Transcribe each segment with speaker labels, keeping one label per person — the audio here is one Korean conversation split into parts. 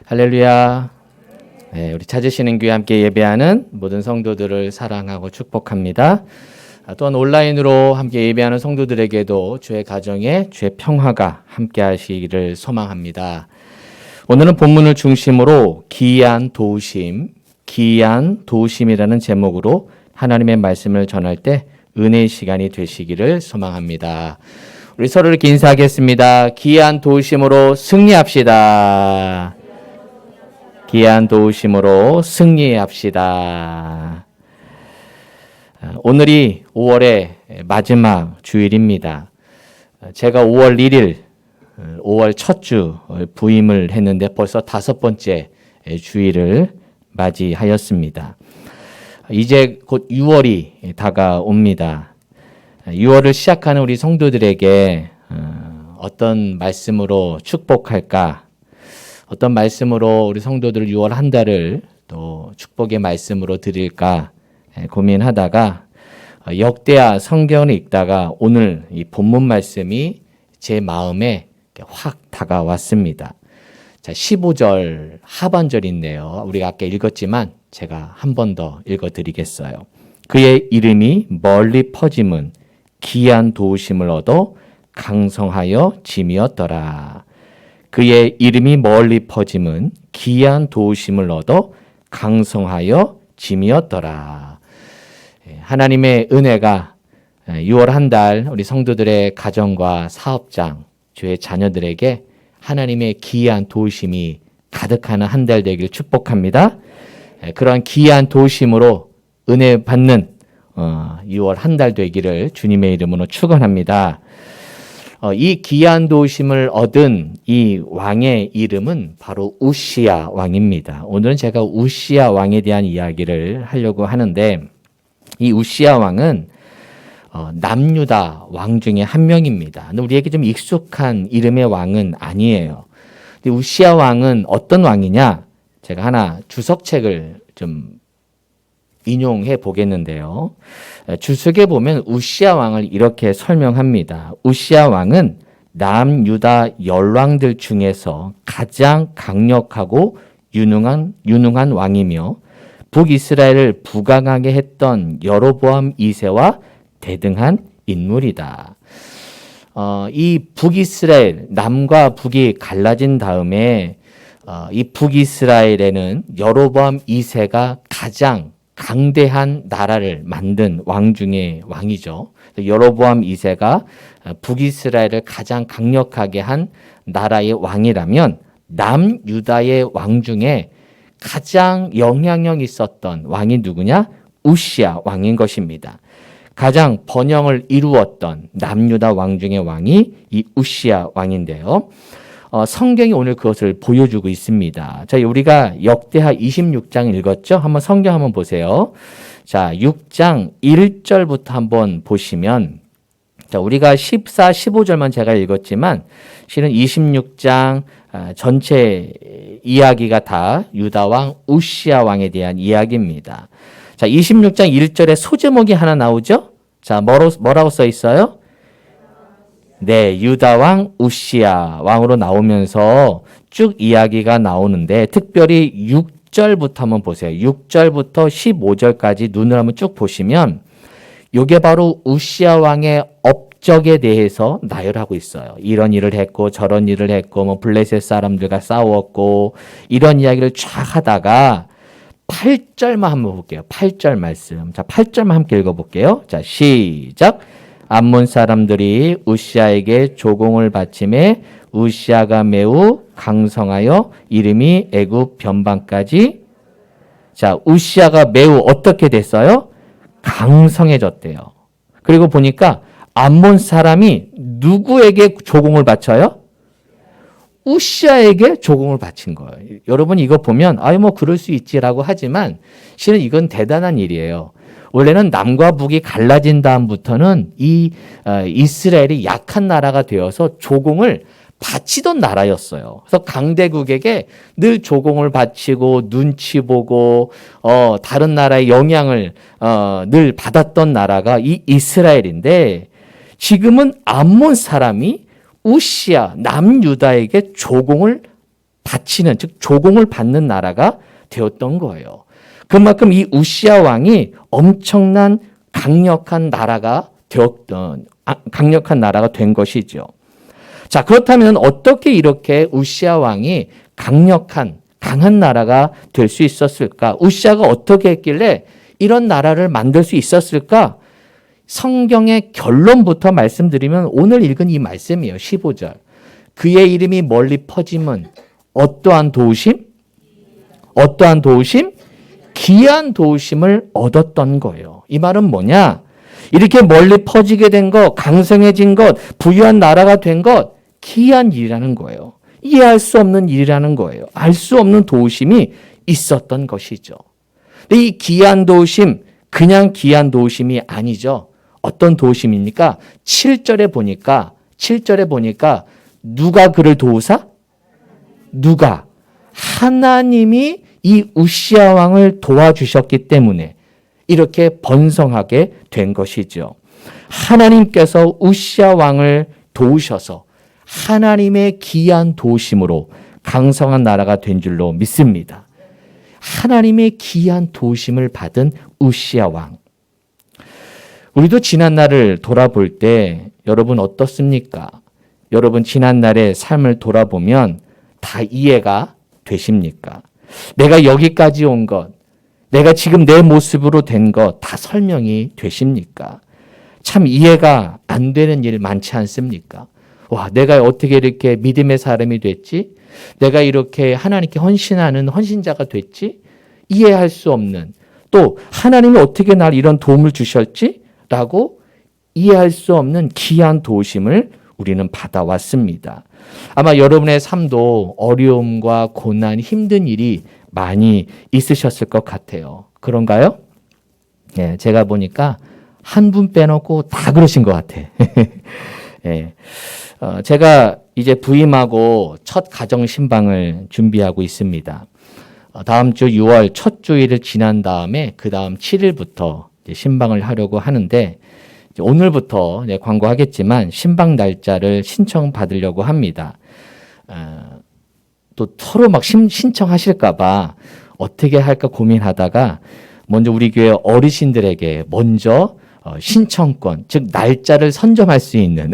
Speaker 1: 할렐루야. 네, 우리 찾으시는 교회 함께 예배하는 모든 성도들을 사랑하고 축복합니다. 또한 온라인으로 함께 예배하는 성도들에게도 주의 가정에 주의 평화가 함께 하시기를 소망합니다. 오늘은 본문을 중심으로 기이한 도우심이라는 제목으로 하나님의 말씀을 전할 때 은혜의 시간이 되시기를 소망합니다. 우리 서로 이렇게 인사하겠습니다. 기이한 도우심으로 승리합시다. 기이한 도우심으로 승리합시다. 오늘이 5월의 마지막 주일입니다. 제가 5월 1일, 5월 첫 주 부임을 했는데 벌써 5번째 주일을 맞이하였습니다. 이제 곧 6월이 다가옵니다. 6월을 시작하는 우리 성도들에게 어떤 말씀으로 축복할까? 어떤 말씀으로 우리 성도들 6월 한 달을 또 축복의 말씀으로 드릴까 고민하다가 역대하 성경을 읽다가 오늘 이 본문 말씀이 제 마음에 확 다가왔습니다. 자, 15절 하반절인데요. 우리가 아까 읽었지만 제가 한 번 더 읽어드리겠어요. 그의 이름이 멀리 퍼짐은 기이한 도우심을 얻어 강성하여 짐이었더라. 그의 이름이 멀리 퍼짐은 기이한 도우심을 얻어 강성하여 짐이었더라. 하나님의 은혜가 6월 한 달 우리 성도들의 가정과 사업장, 주의 자녀들에게 하나님의 기이한 도우심이 가득하는 한 달 되길 축복합니다. 그러한 기이한 도우심으로 은혜 받는 6월 한 달 되기를 주님의 이름으로 축원합니다. 이 기이한 도우심을 얻은 이 왕의 이름은 바로 우시야 왕입니다. 오늘은 제가 우시야 왕에 대한 이야기를 하려고 하는데 이 우시야 왕은 남유다 왕 중에 한 명입니다. 근데 우리에게 좀 익숙한 이름의 왕은 아니에요. 근데 우시야 왕은 어떤 왕이냐? 제가 하나 주석책을 좀 인용해 보겠는데요. 주석에 보면 우시야 왕을 이렇게 설명합니다. 우시야 왕은 남유다 열왕들 중에서 가장 강력하고 유능한 왕이며 북이스라엘을 부강하게 했던 여로보암 2세와 대등한 인물이다. 이 북이스라엘, 남과 북이 갈라진 다음에 이 북이스라엘에는 여로보암 2세가 가장 강대한 나라를 만든 왕 중에 왕이죠. 여로보암 2세가 북이스라엘을 가장 강력하게 한 나라의 왕이라면 남유다의 왕 중에 가장 영향력 있었던 왕이 누구냐? 우시야 왕인 것입니다. 가장 번영을 이루었던 남유다 왕 중의 왕이 이 우시야 왕인데요. 성경이 오늘 그것을 보여주고 있습니다. 자, 우리가 역대하 26장 읽었죠? 한번 성경 한번 보세요. 자, 6장 1절부터 한번 보시면, 자, 우리가 14, 15절만 제가 읽었지만, 실은 26장 전체 이야기가 다 유다 왕 우시야 왕에 대한 이야기입니다. 자, 26장 1절에 소제목이 하나 나오죠? 자, 뭐라고 써 있어요? 네, 유다 왕 우시야 왕으로 나오면서 쭉 이야기가 나오는데 특별히 6절부터 한번 보세요. 6절부터 15절까지 눈을 한번 쭉 보시면 이게 바로 우시야 왕의 업적에 대해서 나열하고 있어요. 이런 일을 했고 저런 일을 했고 뭐 블레셋 사람들과 싸웠고 이런 이야기를 쫙 하다가 8절만 한번 볼게요. 8절 말씀. 자, 8절만 함께 읽어볼게요. 자, 시작. 암몬 사람들이 우시야에게 조공을 바치매 우시야가 매우 강성하여 이름이 애굽 변방까지. 자, 우시야가 매우 어떻게 됐어요? 강성해졌대요. 그리고 보니까 암몬 사람이 누구에게 조공을 바쳐요? 우시야에게 조공을 바친 거예요. 여러분 이거 보면 뭐 그럴 수 있지라고 하지만 실은 이건 대단한 일이에요. 원래는 남과 북이 갈라진 다음부터는 이 이스라엘이 약한 나라가 되어서 조공을 바치던 나라였어요. 그래서 강대국에게 늘 조공을 바치고 눈치 보고 다른 나라의 영향을 늘 받았던 나라가 이 이스라엘인데 지금은 암몬 사람이 우시야 남유다에게 조공을 바치는, 즉 조공을 받는 나라가 되었던 거예요. 그만큼 이 우시야 왕이 엄청난 강력한 나라가 된 것이죠. 자, 그렇다면 어떻게 이렇게 우시야 왕이 강한 나라가 될 수 있었을까? 우시야가 어떻게 했길래 이런 나라를 만들 수 있었을까? 성경의 결론부터 말씀드리면 오늘 읽은 이 말씀이에요. 15절. 그의 이름이 멀리 퍼짐은 어떠한 도우심? 귀한 도우심을 얻었던 거예요. 이 말은 뭐냐? 이렇게 멀리 퍼지게 된 것, 강성해진 것, 부유한 나라가 된 것, 귀한 일이라는 거예요. 이해할 수 없는 일이라는 거예요. 알 수 없는 도우심이 있었던 것이죠. 근데 이 귀한 도우심, 그냥 귀한 도우심이 아니죠. 어떤 도우심입니까? 7절에 보니까 누가 그를 도우사? 누가? 하나님이 이 우시야 왕을 도와주셨기 때문에 이렇게 번성하게 된 것이죠. 하나님께서 우시야 왕을 도우셔서 하나님의 귀한 도우심으로 강성한 나라가 된 줄로 믿습니다. 하나님의 귀한 도우심을 받은 우시야 왕. 우리도 지난 날을 돌아볼 때 여러분 어떻습니까? 여러분 지난 날의 삶을 돌아보면 다 이해가 되십니까? 내가 여기까지 온 것, 내가 지금 내 모습으로 된 것 다 설명이 되십니까? 참 이해가 안 되는 일 많지 않습니까? 와, 내가 어떻게 이렇게 믿음의 사람이 됐지? 내가 이렇게 하나님께 헌신하는 헌신자가 됐지? 이해할 수 없는, 또 하나님이 어떻게 날 이런 도움을 주셨지? 라고 이해할 수 없는 귀한 도우심을 우리는 받아왔습니다. 아마 여러분의 삶도 어려움과 고난, 힘든 일이 많이 있으셨을 것 같아요. 그런가요? 예, 제가 보니까 한 분 빼놓고 다 그러신 것 같아. 예, 제가 이제 부임하고 첫 가정 신방을 준비하고 있습니다. 다음 주 6월 첫 주일을 지난 다음에 그 다음 7일부터 신방을 하려고 하는데 오늘부터 광고하겠지만 신방 날짜를 신청받으려고 합니다. 또 서로 막 신청하실까봐 어떻게 할까 고민하다가 먼저 우리 교회 어르신들에게 먼저 신청권, 즉 날짜를 선점할 수 있는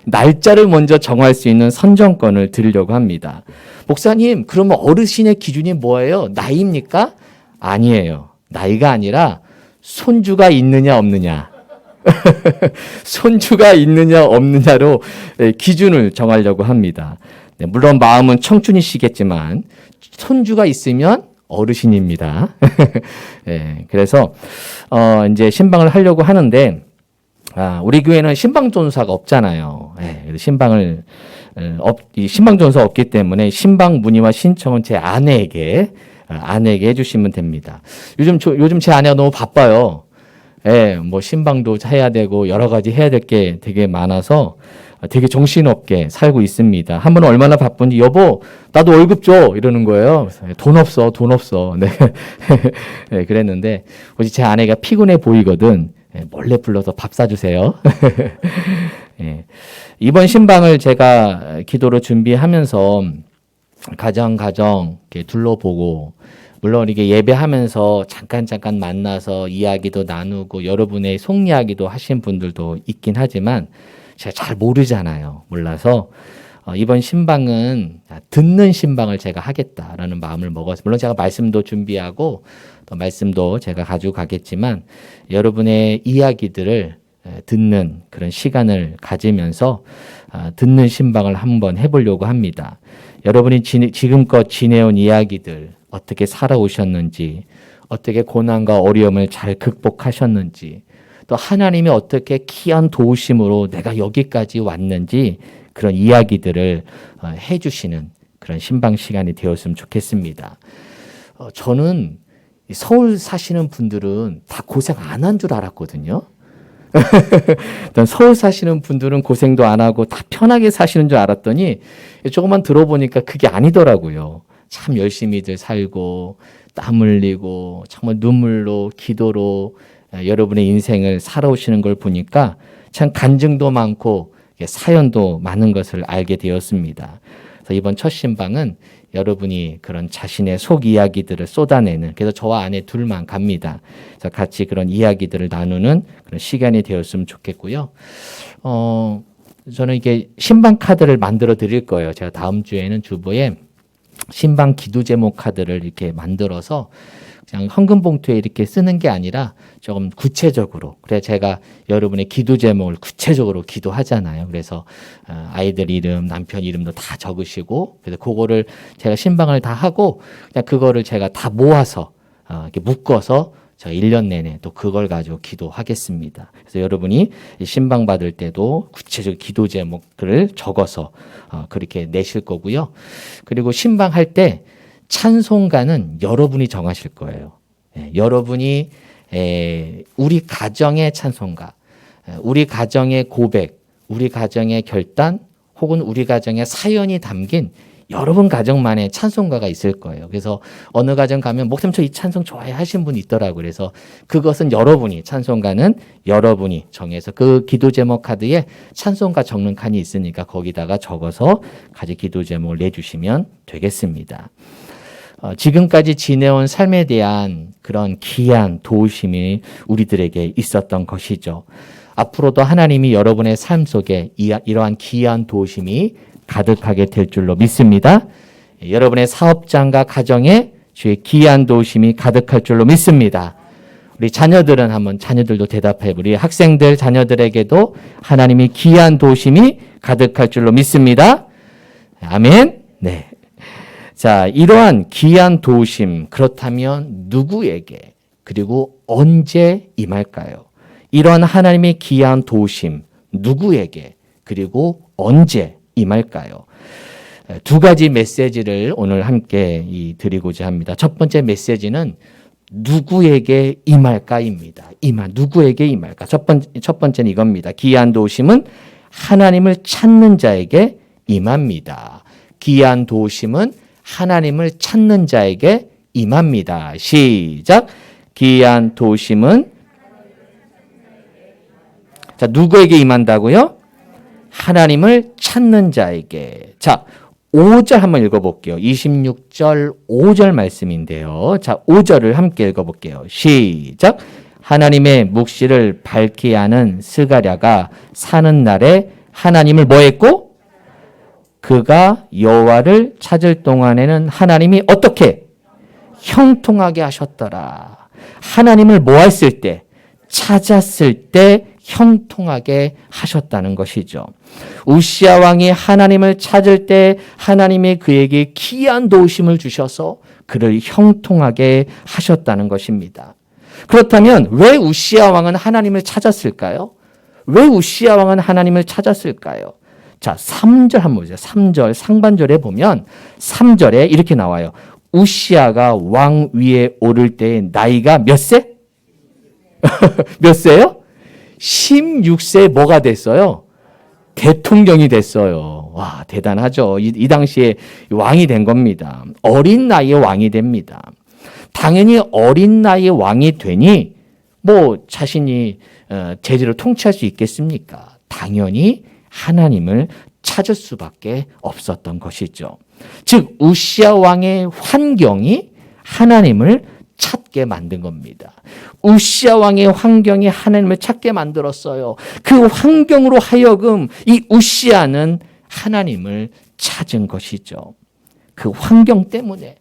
Speaker 1: 날짜를 먼저 정할 수 있는 선정권을 드리려고 합니다. 목사님, 그러면 어르신의 기준이 뭐예요? 나이입니까? 아니에요. 나이가 아니라 손주가 있느냐 없느냐. 손주가 있느냐 없느냐로 기준을 정하려고 합니다. 물론 마음은 청춘이시겠지만 손주가 있으면 어르신입니다. 그래서 이제 신방을 하려고 하는데 우리 교회는 신방 전사가 없잖아요. 신방 전사 없기 때문에 신방 문의와 신청은 제 아내에게 해주시면 됩니다. 요즘 제 아내가 너무 바빠요. 뭐 신방도 해야 되고 여러 가지 해야 될 게 되게 많아서 되게 정신없게 살고 있습니다. 한 번은 얼마나 바쁜지 여보 나도 월급 줘 이러는 거예요. 돈 없어. 네. 네, 그랬는데 제 아내가 피곤해 보이거든. 몰래 불러서 밥 사주세요. 네. 이번 신방을 제가 기도로 준비하면서 가정 이렇게 둘러보고 물론 이게 예배하면서 잠깐 만나서 이야기도 나누고 여러분의 속 이야기도 하신 분들도 있긴 하지만 제가 잘 모르잖아요. 몰라서 이번 신방은 듣는 신방을 제가 하겠다라는 마음을 먹어서 물론 제가 말씀도 준비하고 또 말씀도 제가 가지고 가겠지만 여러분의 이야기들을 듣는 그런 시간을 가지면서 듣는 신방을 한번 해보려고 합니다. 여러분이 지금껏 지내온 이야기들 어떻게 살아오셨는지 어떻게 고난과 어려움을 잘 극복하셨는지 또 하나님이 어떻게 귀한 도우심으로 내가 여기까지 왔는지 그런 이야기들을 해주시는 그런 신방 시간이 되었으면 좋겠습니다. 저는 서울 사시는 분들은 다 고생 안 한 줄 알았거든요. 서울 사시는 분들은 고생도 안 하고 다 편하게 사시는 줄 알았더니 조금만 들어보니까 그게 아니더라고요. 참 열심히들 살고 땀 흘리고 정말 눈물로 기도로 여러분의 인생을 살아오시는 걸 보니까 참 간증도 많고 사연도 많은 것을 알게 되었습니다. 그래서 이번 첫 신방은 여러분이 그런 자신의 속 이야기들을 쏟아내는, 그래서 저와 아내 둘만 갑니다. 그래서 같이 그런 이야기들을 나누는 그런 시간이 되었으면 좋겠고요. 저는 이게 신방 카드를 만들어 드릴 거예요. 제가 다음 주에는 주보에 신방 기도 제목 카드를 이렇게 만들어서 그냥 헌금 봉투에 이렇게 쓰는 게 아니라 조금 구체적으로, 그래 제가 여러분의 기도 제목을 구체적으로 기도하잖아요. 그래서 아이들 이름, 남편 이름도 다 적으시고, 그래서 그거를 제가 신방을 다 하고 그냥 그거를 제가 다 모아서 이렇게 묶어서 저 1년 내내 또 그걸 가지고 기도하겠습니다. 그래서 여러분이 신방 받을 때도 구체적 기도 제목을 적어서 그렇게 내실 거고요. 그리고 신방할 때 찬송가는 여러분이 정하실 거예요. 여러분이 우리 가정의 찬송가, 우리 가정의 고백, 우리 가정의 결단, 혹은 우리 가정의 사연이 담긴 여러분 가정만의 찬송가가 있을 거예요. 그래서 어느 가정 가면 목사님 저 이 찬송 좋아해 하신 분이 있더라고요. 그래서 그것은 여러분이, 찬송가는 여러분이 정해서 그 기도 제목 카드에 찬송가 적는 칸이 있으니까 거기다가 적어서 같이 기도 제목을 내주시면 되겠습니다. 지금까지 지내온 삶에 대한 그런 귀한 도우심이 우리들에게 있었던 것이죠. 앞으로도 하나님이 여러분의 삶 속에 이러한 귀한 도우심이 가득하게 될 줄로 믿습니다. 여러분의 사업장과 가정에 주의 귀한 도우심이 가득할 줄로 믿습니다. 우리 자녀들은 한번, 자녀들도 대답해. 우리 학생들 자녀들에게도 하나님이 귀한 도우심이 가득할 줄로 믿습니다. 아멘. 네. 자, 이러한 귀한 도우심, 그렇다면 누구에게 그리고 언제 임할까요? 이러한 하나님의 귀한 도우심, 누구에게 그리고 언제 임할까요? 두 가지 메시지를 오늘 함께 드리고자 합니다. 첫 번째 메시지는 누구에게 임할까입니다. 누구에게 임할까? 첫 번째는 이겁니다. 귀한 도우심은 하나님을 찾는 자에게 임합니다. 귀한 도우심은 하나님을 찾는 자에게 임합니다. 시작. 귀한 도우심은, 자, 누구에게 임한다고요? 하나님을 찾는 자에게. 자, 5절 한번 읽어볼게요. 26절 5절 말씀인데요. 자, 5절을 함께 읽어볼게요. 시작. 하나님의 묵시를 밝히 아는 스가랴가 사는 날에 하나님을 뭐 했고? 그가 여호와를 찾을 동안에는 하나님이 어떻게? 형통하게 하셨더라. 하나님을 뭐 했을 때? 찾았을 때 형통하게 하셨다는 것이죠. 우시야 왕이 하나님을 찾을 때 하나님이 그에게 귀한 도우심을 주셔서 그를 형통하게 하셨다는 것입니다. 그렇다면 왜 우시야 왕은 하나님을 찾았을까요? 왜 우시야 왕은 하나님을 찾았을까요? 자, 3절 한번 보세요. 3절 상반절에 보면 3절에 이렇게 나와요. 우시야가 왕 위에 오를 때의 나이가 몇 세? 몇 세요? 16세 뭐가 됐어요? 대통령이 됐어요. 와, 대단하죠. 이 당시에 왕이 된 겁니다. 어린 나이에 왕이 됩니다. 당연히 어린 나이에 왕이 되니 뭐 자신이 제대로 통치할 수 있겠습니까? 당연히 하나님을 찾을 수밖에 없었던 것이죠. 즉 우시야 왕의 환경이 하나님을 찾게 만든 겁니다. 우시야 왕의 환경이 하나님을 찾게 만들었어요. 그 환경으로 하여금 이 우시야는 하나님을 찾은 것이죠. 그 환경 때문에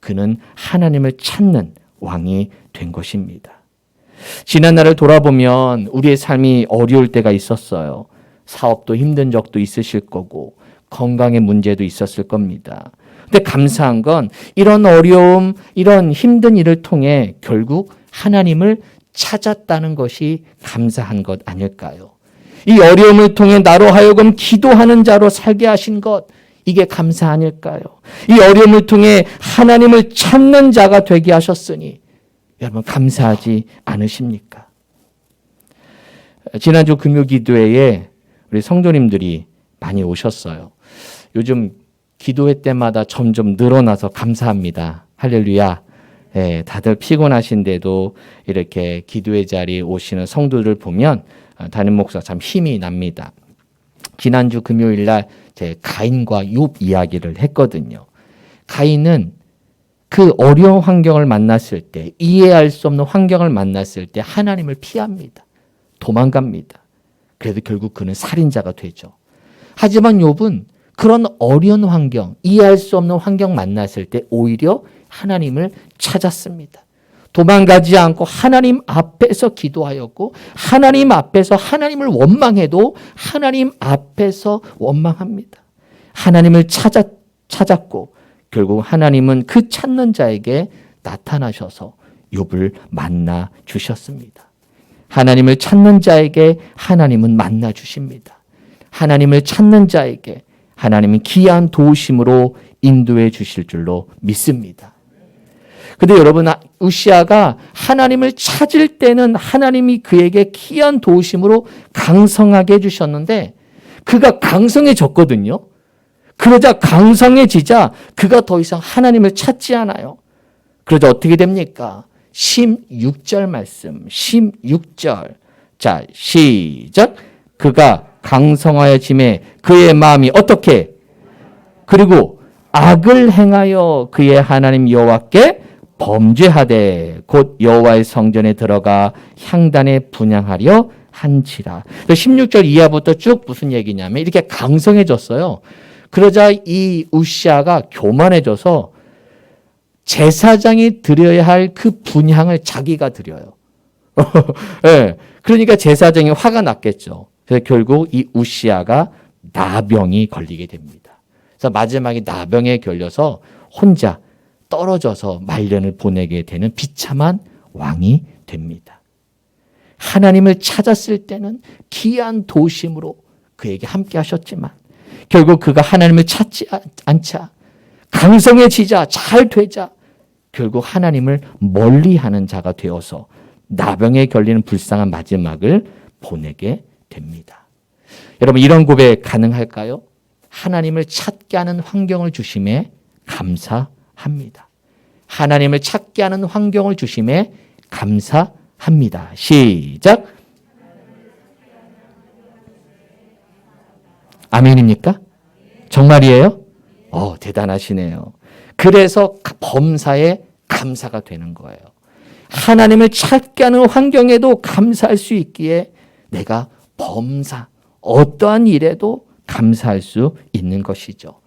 Speaker 1: 그는 하나님을 찾는 왕이 된 것입니다. 지난 날을 돌아보면 우리의 삶이 어려울 때가 있었어요. 사업도 힘든 적도 있으실 거고 건강의 문제도 있었을 겁니다. 근데 감사한 건 이런 어려움, 이런 힘든 일을 통해 결국 하나님을 찾았다는 것이 감사한 것 아닐까요? 이 어려움을 통해 나로 하여금 기도하는 자로 살게 하신 것, 이게 감사 아닐까요? 이 어려움을 통해 하나님을 찾는 자가 되게 하셨으니 여러분 감사하지 않으십니까? 지난주 금요기도회에 우리 성도님들이 많이 오셨어요. 요즘 기도회 때마다 점점 늘어나서 감사합니다. 할렐루야. 네, 다들 피곤하신데도 이렇게 기도회 자리에 오시는 성도들 보면 담임 목사 참 힘이 납니다. 지난주 금요일 날 제 가인과 욥 이야기를 했거든요. 가인은 그 어려운 환경을 만났을 때, 이해할 수 없는 환경을 만났을 때 하나님을 피합니다. 도망갑니다. 그래도 결국 그는 살인자가 되죠. 하지만 욥은 그런 어려운 환경, 이해할 수 없는 환경 만났을 때 오히려 하나님을 찾았습니다. 도망가지 않고 하나님 앞에서 기도하였고, 하나님 앞에서 하나님을 원망해도 하나님 앞에서 원망합니다. 하나님을 찾았고 결국 하나님은 그 찾는 자에게 나타나셔서 욥을 만나 주셨습니다. 하나님을 찾는 자에게 하나님은 만나 주십니다. 하나님을 찾는 자에게 하나님은 귀한 도우심으로 인도해 주실 줄로 믿습니다. 근데 여러분, 우시아가 하나님을 찾을 때는 하나님이 그에게 귀한 도우심으로 강성하게 해주셨는데 그가 강성해졌거든요. 그러자 강성해지자 그가 더 이상 하나님을 찾지 않아요. 그러자 어떻게 됩니까? 16절 말씀, 16절. 자, 시작. 그가 강성하여짐에 그의 마음이 어떻게? 그리고 악을 행하여 그의 하나님 여호와께 범죄하되 곧 여호와의 성전에 들어가 향단에 분향하려 한치라. 16절 이하부터 쭉 무슨 얘기냐면 이렇게 강성해졌어요. 그러자 이 우시아가 교만해져서 제사장이 드려야 할 그 분향을 자기가 드려요. 네, 그러니까 제사장이 화가 났겠죠. 그래서 결국 이 우시아가 나병이 걸리게 됩니다. 그래서 마지막에 나병에 걸려서 혼자 떨어져서 말년을 보내게 되는 비참한 왕이 됩니다. 하나님을 찾았을 때는 귀한 도심으로 그에게 함께 하셨지만 결국 그가 하나님을 찾지 않자 강성해지자 잘 되자 결국 하나님을 멀리하는 자가 되어서 나병에 걸리는 불쌍한 마지막을 보내게 됩니다. 여러분, 이런 고백 가능할까요? 하나님을 찾게 하는 환경을 주심에 감사합니다. 하나님을 찾게 하는 환경을 주심에 감사합니다. 시작. 아멘입니까? 정말이에요? 대단하시네요. 그래서 범사에 감사가 되는 거예요. 하나님을 찾게 하는 환경에도 감사할 수 있기에 내가 범사, 어떠한 일에도 감사할 수 있는 것이죠.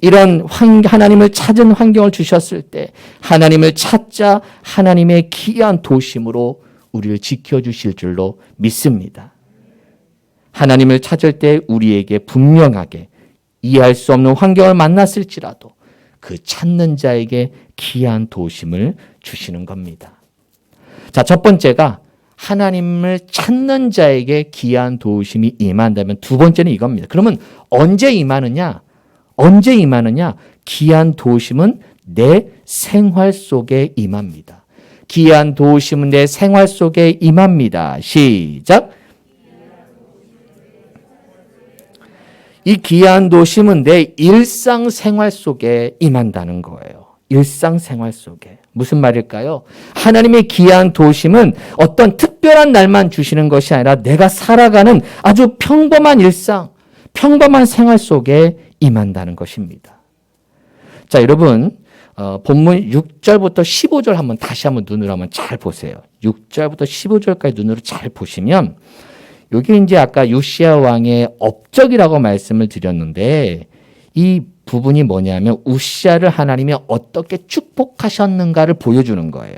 Speaker 1: 이런 하나님을 찾은 환경을 주셨을 때 하나님을 찾자 하나님의 귀한 도심으로 우리를 지켜주실 줄로 믿습니다. 하나님을 찾을 때 우리에게 분명하게 이해할 수 없는 환경을 만났을지라도 그 찾는 자에게 귀한 도심을 주시는 겁니다. 자, 첫 번째가 하나님을 찾는 자에게 귀한 도우심이 임한다면 두 번째는 이겁니다. 그러면 언제 임하느냐? 언제 임하느냐? 귀한 도우심은 내 생활 속에 임합니다. 귀한 도우심은 내 생활 속에 임합니다. 시작. 이 귀한 도우심은 내 일상생활 속에 임한다는 거예요. 일상생활 속에. 무슨 말일까요? 하나님의 귀한 도우심은 어떤 특별한 날만 주시는 것이 아니라 내가 살아가는 아주 평범한 일상, 평범한 생활 속에 임한다는 것입니다. 자, 여러분, 본문 6절부터 15절 한번 다시 한번 눈으로 한번 잘 보세요. 6절부터 15절까지 눈으로 잘 보시면 여기 이제 아까 요시야 왕의 업적이라고 말씀을 드렸는데 이 부분이 뭐냐면 우시야를 하나님이 어떻게 축복하셨는가를 보여주는 거예요.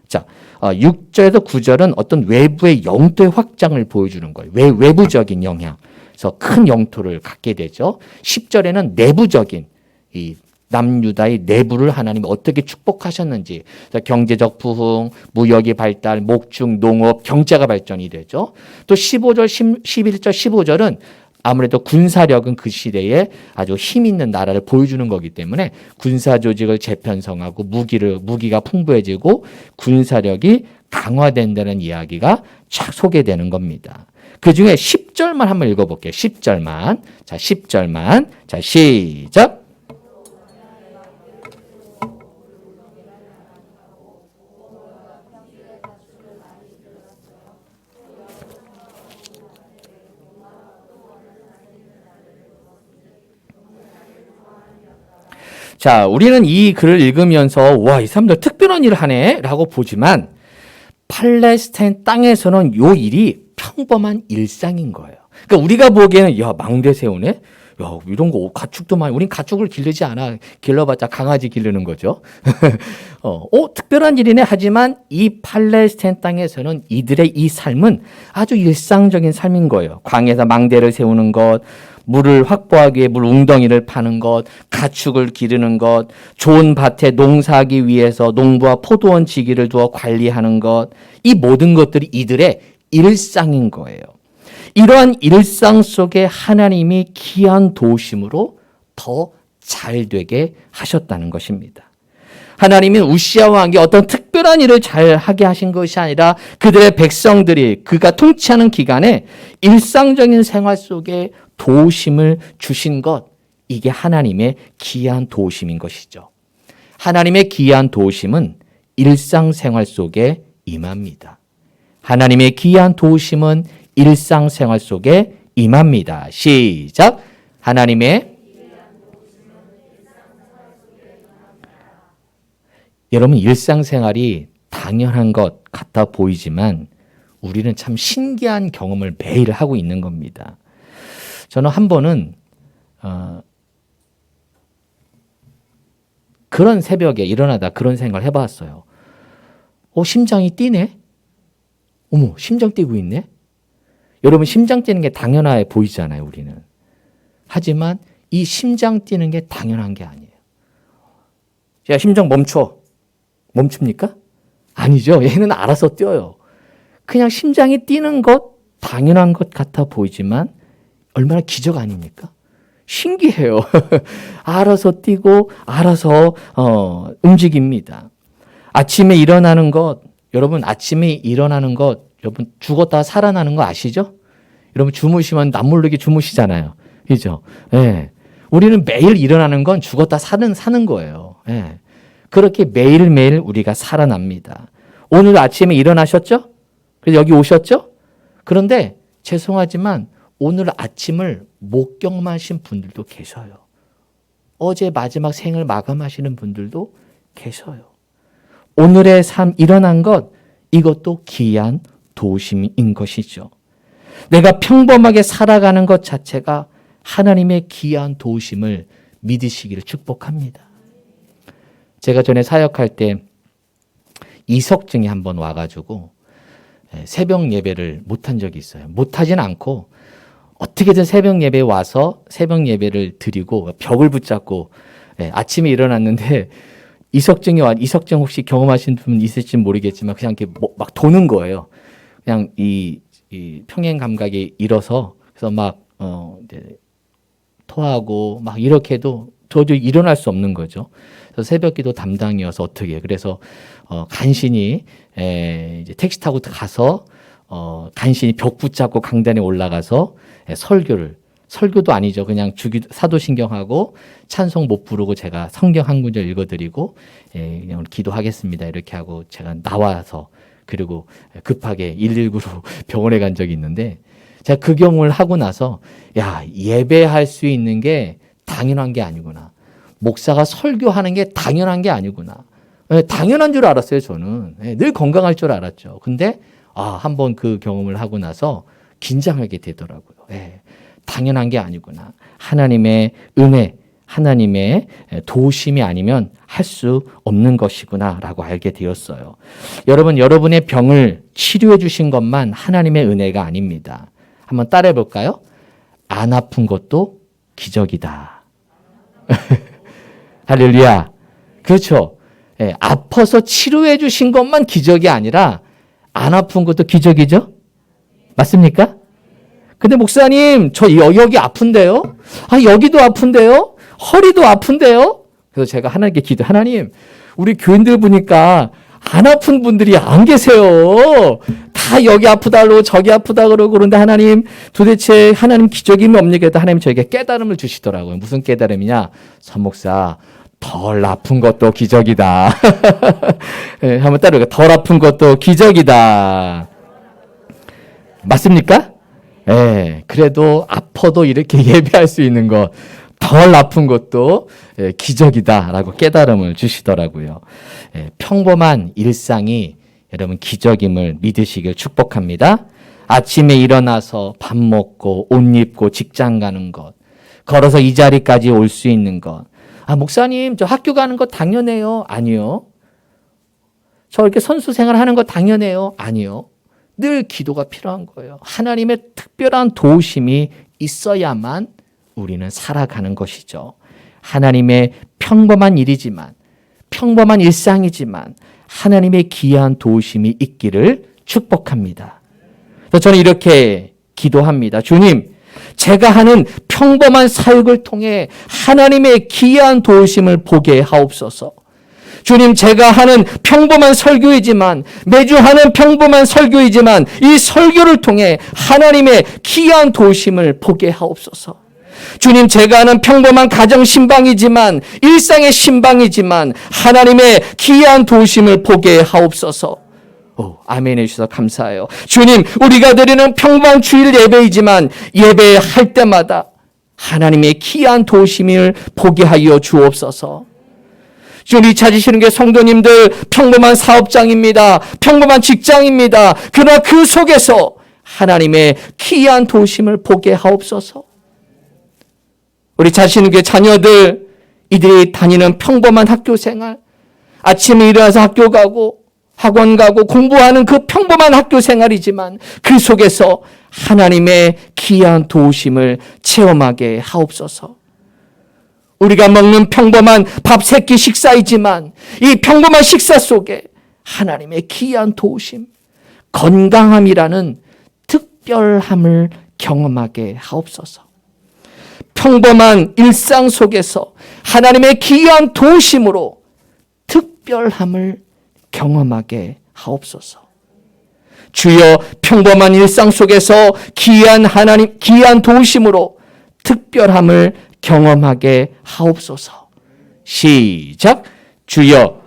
Speaker 1: 자, 6절에서 9절은 어떤 외부의 영토의 확장을 보여주는 거예요. 외부적인 영향. 그래서 큰 영토를 갖게 되죠. 10절에는 내부적인 이 남유다의 내부를 하나님이 어떻게 축복하셨는지, 경제적 부흥, 무역의 발달, 목축, 농업, 경제가 발전이 되죠. 또 15절, 11절, 15절은 아무래도 군사력은 그 시대에 아주 힘 있는 나라를 보여주는 거기 때문에 군사 조직을 재편성하고 무기가 풍부해지고 군사력이 강화된다는 이야기가 쫙 소개되는 겁니다. 그 중에 10절만 한번 읽어볼게요. 10절만. 자, 10절만. 자, 시작. 자, 우리는 이 글을 읽으면서 와, 이 사람들 특별한 일을 하네 라고 보지만 팔레스타인 땅에서는 요 일이 평범한 일상인 거예요. 그러니까 우리가 보기에는 야, 망대 세우네? 야, 이런 거 가축도 많이, 우린 가축을 기르지 않아. 길러봤자 강아지 기르는 거죠. 특별한 일이네. 하지만 이 팔레스타인 땅에서는 이들의 이 삶은 아주 일상적인 삶인 거예요. 광야에서 망대를 세우는 것, 물을 확보하기 위해 물 웅덩이를 파는 것, 가축을 기르는 것, 좋은 밭에 농사하기 위해서 농부와 포도원 지기를 두어 관리하는 것, 이 모든 것들이 이들의 일상인 거예요. 이러한 일상 속에 하나님이 귀한 도우심으로 더 잘 되게 하셨다는 것입니다. 하나님은 우시야 왕에게 어떤 특별한 일을 잘 하게 하신 것이 아니라 그들의 백성들이 그가 통치하는 기간에 일상적인 생활 속에 도우심을 주신 것, 이게 하나님의 귀한 도우심인 것이죠. 하나님의 귀한 도우심은 일상생활 속에 임합니다. 하나님의 귀한 도우심은 일상생활 속에 임합니다. 시작. 하나님의 여러분, 일상생활이 당연한 것 같아 보이지만 우리는 참 신기한 경험을 매일 하고 있는 겁니다. 저는 한 번은 그런 새벽에 일어나다 그런 생각을 해봤어요. 심장이 뛰네? 어머, 심장 뛰고 있네? 여러분, 심장 뛰는 게 당연해 보이잖아요, 우리는. 하지만 이 심장 뛰는 게 당연한 게 아니에요. 야, 심장 멈춰. 멈춥니까? 아니죠. 얘는 알아서 뛰어요. 그냥 심장이 뛰는 것 당연한 것 같아 보이지만 얼마나 기적 아닙니까? 신기해요. 알아서 뛰고 알아서 움직입니다. 아침에 일어나는 것, 여러분 아침에 일어나는 것, 여러분 죽었다 살아나는 거 아시죠? 여러분 주무시면 남모르게 주무시잖아요. 그죠? 예. 우리는 매일 일어나는 건 죽었다 사는 거예요. 예. 그렇게 매일매일 우리가 살아납니다. 오늘 아침에 일어나셨죠? 그래서 여기 오셨죠? 그런데 죄송하지만 오늘 아침을 못 경험하신 분들도 계셔요. 어제 마지막 생을 마감하시는 분들도 계셔요. 오늘의 삶 일어난 것, 이것도 귀한 도우심인 것이죠. 내가 평범하게 살아가는 것 자체가 하나님의 귀한 도우심을 믿으시기를 축복합니다. 제가 전에 사역할 때 이석증이 한번 와가지고 새벽 예배를 못한 적이 있어요. 못하진 않고 어떻게든 새벽 예배에 와서 새벽 예배를 드리고 벽을 붙잡고 아침에 일어났는데 이석증 혹시 경험하신 분 있을지 모르겠지만 그냥 이렇게 막 도는 거예요. 그냥 이 평행 감각이 잃어서 그래서 막 이제 토하고 막 이렇게 해도 도저히 일어날 수 없는 거죠. 그래서 새벽기도 담당이어서 어떻게 그래서 간신히 이제 택시 타고 가서 간신히 벽 붙잡고 강단에 올라가서 설교도 아니죠. 그냥 사도신경하고 찬송 못 부르고 제가 성경 한 구절 읽어드리고 그냥 기도하겠습니다. 이렇게 하고 제가 나와서 그리고 급하게 119로 병원에 간 적이 있는데 제가 그 경험을 하고 나서 야, 예배할 수 있는 게 당연한 게 아니구나. 목사가 설교하는 게 당연한 게 아니구나. 당연한 줄 알았어요, 저는. 늘 건강할 줄 알았죠. 근데 한번 그 경험을 하고 나서 긴장하게 되더라고요. 당연한 게 아니구나. 하나님의 은혜, 하나님의 도우심이 아니면 할 수 없는 것이구나라고 알게 되었어요. 여러분, 여러분의 병을 치료해 주신 것만 하나님의 은혜가 아닙니다. 한번 따라해 볼까요? 안 아픈 것도 기적이다. 할렐루야. 그렇죠. 아파서 치료해 주신 것만 기적이 아니라 안 아픈 것도 기적이죠? 맞습니까? 근데 목사님, 저 여기 아픈데요? 여기도 아픈데요? 허리도 아픈데요? 그래서 제가 하나님께 하나님, 우리 교인들 보니까 안 아픈 분들이 안 계세요. 다 여기 아프다 그러고 저기 아프다 그러고 그런데 하나님, 도대체 하나님 기적임이 없니까 하나님 저에게 깨달음을 주시더라고요. 무슨 깨달음이냐? 선 목사, 덜 아픈 것도 기적이다. 한번 따라해볼까요? 덜 아픈 것도 기적이다. 맞습니까? 그래도 아파도 이렇게 예배할 수 있는 것, 덜 아픈 것도 기적이다라고 깨달음을 주시더라고요. 평범한 일상이 여러분 기적임을 믿으시길 축복합니다. 아침에 일어나서 밥 먹고 옷 입고 직장 가는 것, 걸어서 이 자리까지 올 수 있는 것. 아, 목사님, 저 학교 가는 거 당연해요. 아니요. 저 이렇게 선수 생활하는 거 당연해요. 아니요. 늘 기도가 필요한 거예요. 하나님의 특별한 도우심이 있어야만 우리는 살아가는 것이죠. 하나님의 평범한 일이지만, 평범한 일상이지만 하나님의 귀한 도우심이 있기를 축복합니다. 그래서 저는 이렇게 기도합니다. 주님, 제가 하는 평범한 사역을 통해 하나님의 귀한 도우심을 보게 하옵소서. 주님, 제가 하는 평범한 설교이지만, 매주 하는 평범한 설교이지만 이 설교를 통해 하나님의 귀한 도우심을 보게 하옵소서. 주님, 제가 하는 평범한 가정 신방이지만, 일상의 신방이지만 하나님의 귀한 도우심을 보게 하옵소서. 아멘 해주셔서 감사해요. 주님, 우리가 드리는 평범한 주일 예배이지만 예배할 때마다 하나님의 귀한 도우심을 보게 하여 주옵소서. 주님, 찾으시는 게 성도님들 평범한 사업장입니다. 평범한 직장입니다. 그러나 그 속에서 하나님의 귀한 도우심을 보게 하옵소서. 우리 찾으시는 게 자녀들, 이들이 다니는 평범한 학교 생활, 아침에 일어나서 학교 가고 학원 가고 공부하는 그 평범한 학교 생활이지만 그 속에서 하나님의 귀한 도우심을 체험하게 하옵소서. 우리가 먹는 평범한 밥 세 끼 식사이지만 이 평범한 식사 속에 하나님의 귀한 도우심, 건강함이라는 특별함을 경험하게 하옵소서. 평범한 일상 속에서 하나님의 귀한 도우심으로 특별함을 경험하게 하옵소서. 주여, 평범한 일상 속에서 귀한 하나님, 귀한 도우심으로 특별함을 경험하게 하옵소서. 시작. 주여,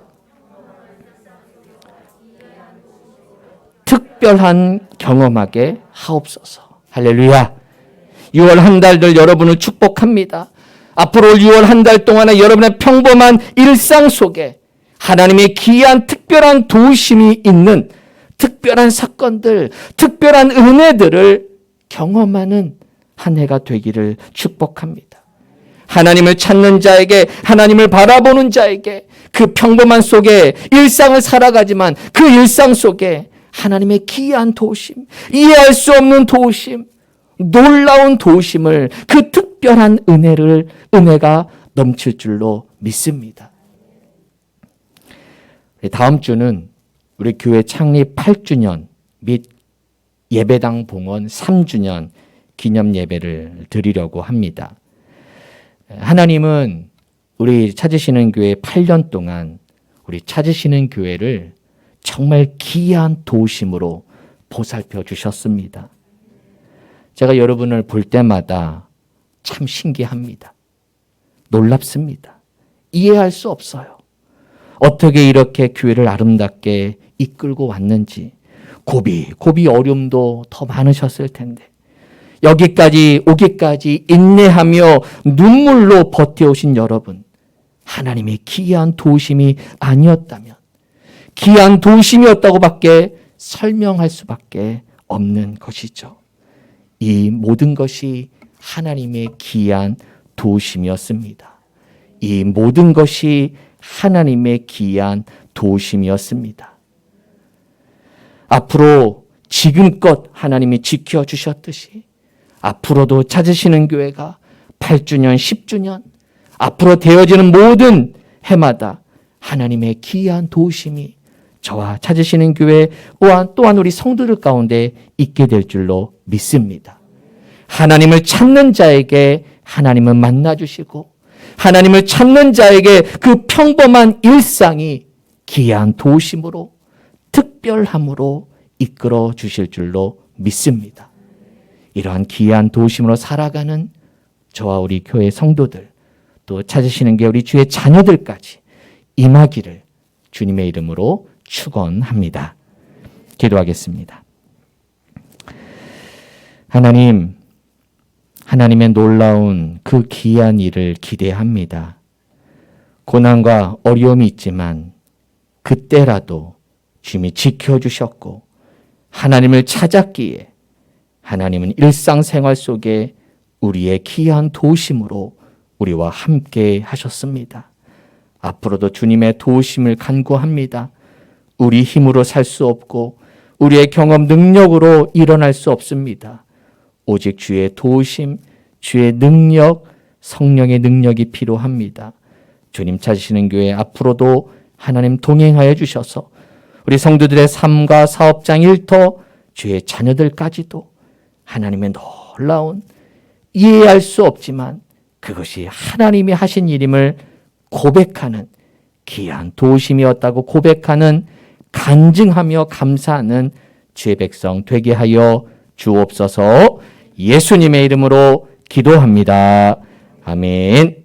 Speaker 1: 특별한 경험하게 하옵소서. 할렐루야. 6월 한 달들 여러분을 축복합니다. 앞으로 6월 한 달 동안에 여러분의 평범한 일상 속에 하나님의 귀한 특별한 도우심이 있는 특별한 사건들, 특별한 은혜들을 경험하는 한 해가 되기를 축복합니다. 하나님을 찾는 자에게, 하나님을 바라보는 자에게 그 평범한 속에 일상을 살아가지만 그 일상 속에 하나님의 귀한 도우심, 이해할 수 없는 도우심, 놀라운 도우심을, 그 특별한 은혜가 넘칠 줄로 믿습니다. 다음 주는 우리 교회 창립 8주년 및 예배당 봉헌 3주년 기념 예배를 드리려고 합니다. 하나님은 우리 찾으시는 교회 8년 동안 우리 찾으시는 교회를 정말 귀한 도우심으로 보살펴 주셨습니다. 제가 여러분을 볼 때마다 참 신기합니다. 놀랍습니다. 이해할 수 없어요. 어떻게 이렇게 교회를 아름답게 이끌고 왔는지, 고비 어려움도 더 많으셨을 텐데 여기까지 오기까지 인내하며 눈물로 버텨오신 여러분, 하나님의 귀한 도우심이 아니었다면, 귀한 도우심이었다고밖에 설명할 수밖에 없는 것이죠. 이 모든 것이 하나님의 귀한 도우심이었습니다. 이 모든 것이 하나님의 귀한 도우심이었습니다. 앞으로 지금껏 하나님이 지켜주셨듯이 앞으로도 찾으시는 교회가 8주년, 10주년, 앞으로 되어지는 모든 해마다 하나님의 귀한 도우심이 저와 찾으시는 교회 또한 우리 성도들 가운데 있게 될 줄로 믿습니다. 하나님을 찾는 자에게 하나님은 만나주시고 하나님을 찾는 자에게 그 평범한 일상이 귀한 도우심으로 특별함으로 이끌어 주실 줄로 믿습니다. 이러한 귀한 도우심으로 살아가는 저와 우리 교회 성도들, 또 찾으시는 게 우리 주의 자녀들까지 임하기를 주님의 이름으로 축원합니다. 기도하겠습니다. 하나님 하나님의 놀라운 그 귀한 일을 기대합니다. 고난과 어려움이 있지만 그때라도 주님이 지켜주셨고 하나님을 찾았기에 하나님은 일상생활 속에 우리의 귀한 도우심으로 우리와 함께 하셨습니다. 앞으로도 주님의 도우심을 간구합니다. 우리 힘으로 살 수 없고 우리의 경험 능력으로 일어날 수 없습니다. 오직 주의 도우심, 주의 능력, 성령의 능력이 필요합니다. 주님 찾으시는 교회 앞으로도 하나님 동행하여 주셔서 우리 성도들의 삶과 사업장 일터, 주의 자녀들까지도 하나님의 놀라운 이해할 수 없지만 그것이 하나님이 하신 일임을 고백하는 귀한 도우심이었다고 고백하는 간증하며 감사하는 주의 백성 되게 하여 주옵소서. 예수님의 이름으로 기도합니다. 아멘.